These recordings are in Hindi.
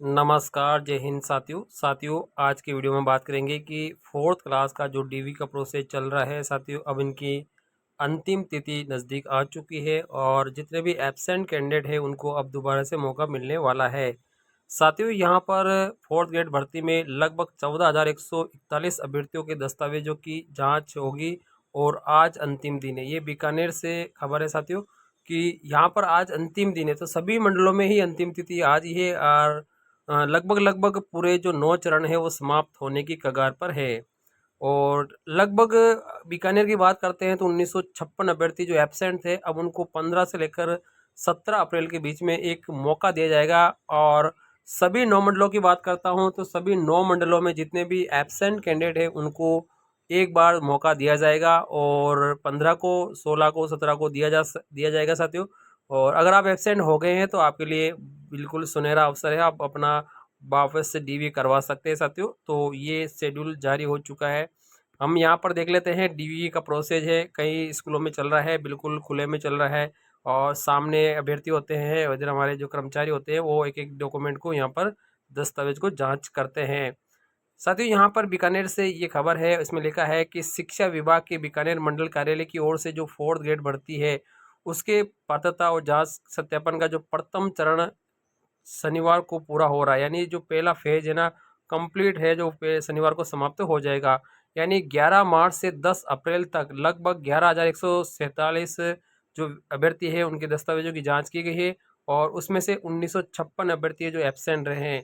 नमस्कार, जय हिंद साथियों आज की वीडियो में बात करेंगे कि फोर्थ क्लास का जो डीवी का प्रोसेस चल रहा है साथियों, अब इनकी अंतिम तिथि नज़दीक आ चुकी है और जितने भी एब्सेंट कैंडिडेट हैं उनको अब दोबारा से मौका मिलने वाला है। साथियों, यहाँ पर फोर्थ ग्रेड भर्ती में लगभग 14,141 अभ्यर्थियों के दस्तावेजों की जांच होगी और आज अंतिम दिन है। ये बीकानेर से खबर है साथियों कि यहाँ पर आज अंतिम दिन है, तो सभी मंडलों में ही अंतिम तिथि आज ही है और लगभग पूरे जो 9 चरण है वो समाप्त होने की कगार पर है। और लगभग बीकानेर की बात करते हैं तो 1956 अभ्यर्थी जो एब्सेंट थे, अब उनको 15 से लेकर 17 अप्रैल के बीच में एक मौका दिया जाएगा। और सभी 9 मंडलों की बात करता हूं तो सभी 9 मंडलों में जितने भी एब्सेंट कैंडिडेट हैं उनको एक बार मौका दिया जाएगा और 15 को, 16 को, 17 को दिया जाएगा साथियों। और अगर आप एब्सेंट हो गए हैं तो आपके लिए बिल्कुल सुनहरा अवसर है, आप अपना वापस से डीवी करवा सकते हैं साथियों। तो ये शेड्यूल जारी हो चुका है। हम यहाँ पर देख लेते हैं डीवी का प्रोसेस है, कई स्कूलों में चल रहा है, बिल्कुल खुले में चल रहा है। और सामने अभ्यर्थी होते हैं, इधर हमारे जो कर्मचारी होते हैं वो एक एक डॉक्यूमेंट को यहाँ पर, दस्तावेज को जांच करते हैं। साथियों, यहाँ पर बीकानेर से ये खबर है, इसमें लिखा है कि शिक्षा विभाग के बीकानेर मंडल कार्यालय की ओर से जो फोर्थ ग्रेड भर्ती है उसके पात्रता और जांच सत्यापन का जो प्रथम चरण शनिवार को पूरा हो रहा है। यानी जो पहला फेज है ना, कंप्लीट है, जो शनिवार को समाप्त हो जाएगा। यानी 11 मार्च से 10 अप्रैल तक लगभग 11,147 जो अभ्यर्थी है उनके दस्तावेजों की जांच की गई है और उसमें से 1956 अभ्यर्थी जो एब्सेंट रहे हैं।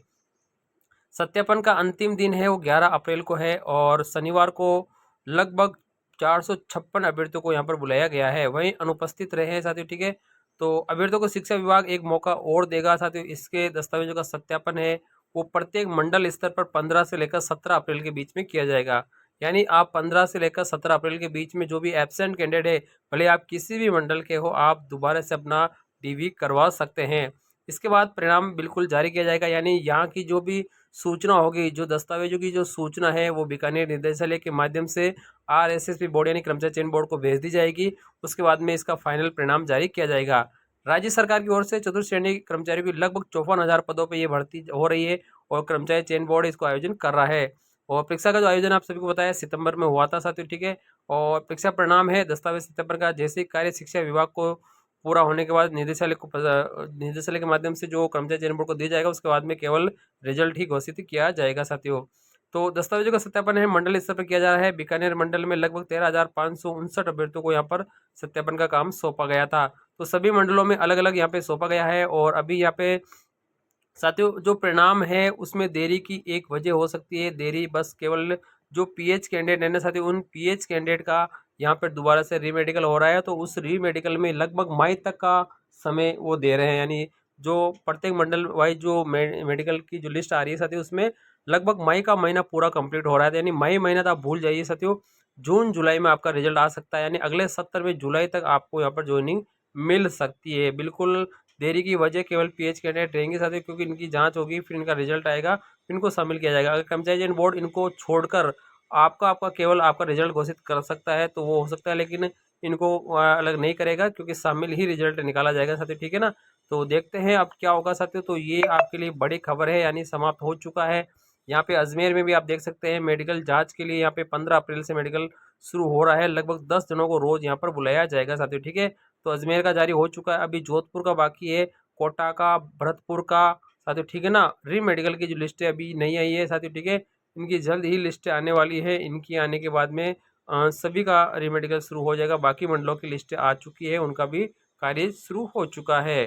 सत्यापन का अंतिम दिन है वो 11 अप्रैल को है और शनिवार को लगभग 456 अभ्यर्थियों को यहाँ पर बुलाया गया है, वहीं अनुपस्थित रहे हैं साथियों। ठीक है, तो अभ्यर्थियों को शिक्षा विभाग एक मौका और देगा साथियों। इसके दस्तावेजों का सत्यापन है वो प्रत्येक मंडल स्तर पर 15 से लेकर 17 अप्रैल के बीच में किया जाएगा। यानी आप 15 से लेकर 17 अप्रैल के बीच में जो भी एब्सेंट कैंडिडेट है, भले आप किसी भी मंडल के हो, आप दोबारा से अपना डीवी करवा सकते हैं। इसके बाद परिणाम बिल्कुल जारी किया जाएगा। यानी यहाँ की जो भी सूचना होगी, जो दस्तावेजों की जो सूचना है वो बीकानेर निदेशालय के माध्यम से आरएसएसबी बोर्ड यानी कर्मचारी चयन बोर्ड को भेज दी जाएगी। उसके बाद में इसका फाइनल परिणाम जारी किया जाएगा। राज्य सरकार की ओर से चतुर्थ श्रेणी कर्मचारियों की लगभग 54,000 पदों पर यह भर्ती हो रही है और कर्मचारी चयन बोर्ड इसको आयोजन कर रहा है। और परीक्षा का जो आयोजन आप सभी को बताया सितंबर में हुआ था साथियों। ठीक है, और परीक्षा परिणाम है दस्तावेज सत्यापन का जैसे कार्य शिक्षा विभाग को पूरा होने के बाद निदेशालय के माध्यम से जो कर्मचारी चयन बोर्ड को दिया जाएगा, उसके बाद में केवल रिजल्ट ही घोषित किया जाएगा साथियों। तो दस्तावेजों का सत्यापन है मंडल स्तर पर किया जा रहा है। बीकानेर मंडल में लगभग 13,559 अभ्यर्थियों को यहाँ पर सत्यापन का काम सौंपा गया था। तो सभी मंडलों में अलग अलग यहाँ पे सौंपा गया है और अभी यहाँ पे साथियों जो परिणाम है उसमें देरी की एक वजह हो सकती है। देरी बस केवल जो पीएच कैंडिडेट है ना साथियों, उन पीएच कैंडिडेट का यहाँ पर दोबारा से रीमेडिकल हो रहा है, तो उस रीमेडिकल में लगभग मई तक का समय वो दे रहे हैं। यानी जो प्रत्येक मंडल वाइज जो मेडिकल की जो लिस्ट आ रही है साथियों, उसमें लगभग मई का महीना पूरा कंप्लीट हो रहा है। यानी मई महीना तो आप भूल जाइए साथियों, जून जुलाई में आपका रिजल्ट आ सकता है। यानी अगले 17वें जुलाई तक आपको यहाँ पर ज्वाइनिंग मिल सकती है। बिल्कुल देरी की वजह केवल पीएच कैंडिडेट रहेंगे साथियों, क्योंकि इनकी जांच होगी, फिर इनका रिजल्ट आएगा, फिर इनको शामिल किया जाएगा। अगर कर्मचारी चयन बोर्ड इनको छोड़कर आपका केवल आपका रिजल्ट घोषित कर सकता है तो वो हो सकता है, लेकिन इनको अलग नहीं करेगा क्योंकि शामिल ही रिजल्ट निकाला जाएगा साथियों। ठीक है ना, तो देखते हैं अब क्या होगा साथियों। तो ये आपके लिए बड़ी खबर है, यानी समाप्त हो चुका है। यहाँ पे अजमेर में भी आप देख सकते हैं मेडिकल जांच के लिए यहाँ पे 15 अप्रैल से मेडिकल शुरू हो रहा है। लगभग 10 जनों को रोज यहाँ पर बुलाया जाएगा साथियों। ठीक है, तो अजमेर का जारी हो चुका है, अभी जोधपुर का बाकी है, कोटा का, भरतपुर का साथियों। ठीक है ना, री मेडिकल की जो लिस्ट है अभी नहीं आई है साथियों। ठीक है, इनकी जल्द ही लिस्ट आने वाली है। इनकी आने के बाद में सभी का री मेडिकल शुरू हो जाएगा। बाकी मंडलों की लिस्ट आ चुकी है, उनका भी कार्य शुरू हो चुका है।